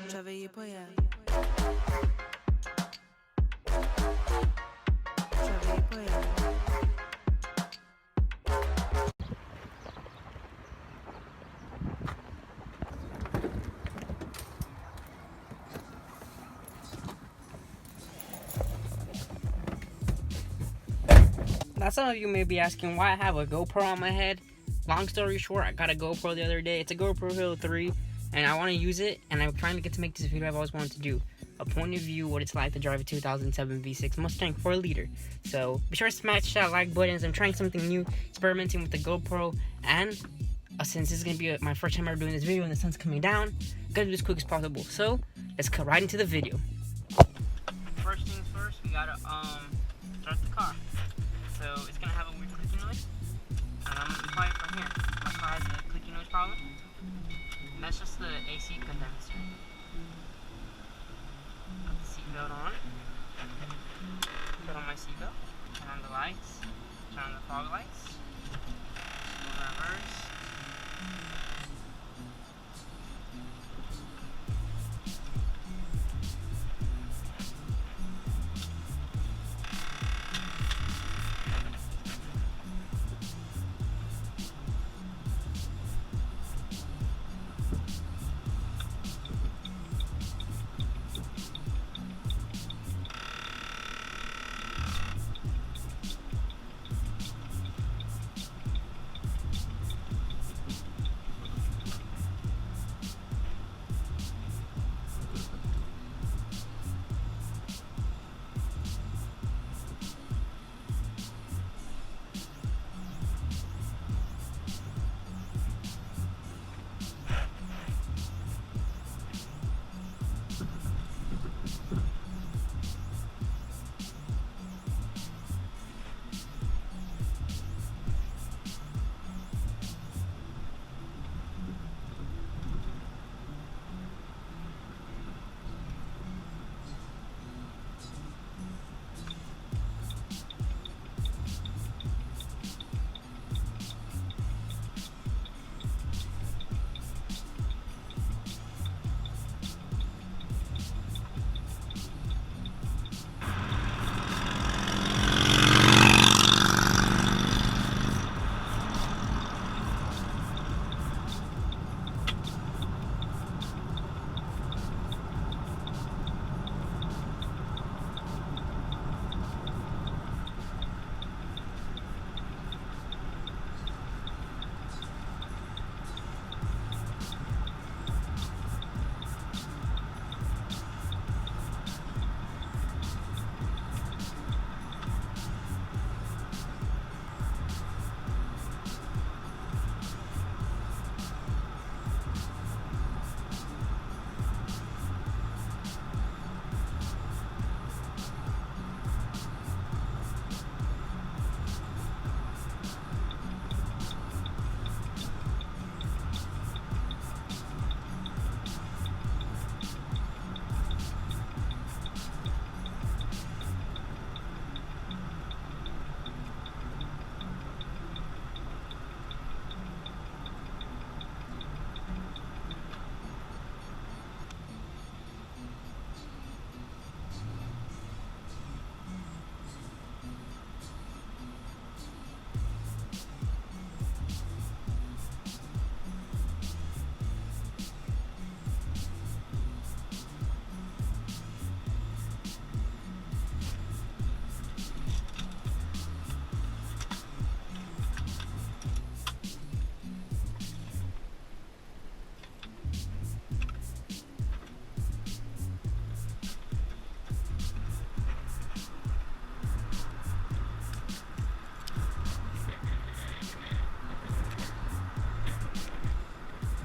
Travailler pas hier. Travailler pas hier. Now some of you may be asking why I have a GoPro on my head. Long story short, I got a GoPro the other day. It's a GoPro Hero 3 and I want to use it, and I'm trying to get to make this video I've always wanted to do. A point of view what it's like to drive a 2007 V6 Mustang 4-liter. So be sure to smash that like button as I'm trying something new, experimenting with the GoPro, and since this is going to be my first time ever doing this video and the sun's coming down, I'm going to do this as quick as possible. So let's cut right into the video. First things first, we gotta start the car. So it's gonna have a weird clicking noise. And I'm gonna be quiet from here. My car has a clicking noise problem. And that's just the AC condenser. Got the seatbelt on. Put on my seatbelt. Turn on the lights. Turn on the fog lights. Go in reverse.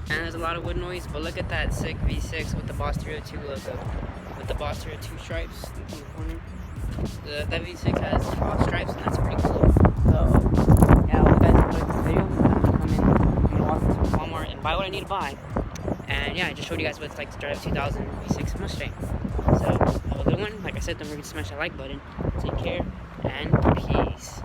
And there's a lot of wood noise, but look at that sick V6 with the Boss 302 logo, with the Boss 302 stripes in the corner. That V6 has 12 stripes, and that's pretty cool. So yeah, I hope you guys enjoyed this video. I'm gonna come in, walk into Walmart and buy what I need to buy. And yeah, I just showed you guys what it's like to drive a 2000 V6 Mustang. So have a good one. Like I said, don't forget to smash that like button. Take care and peace.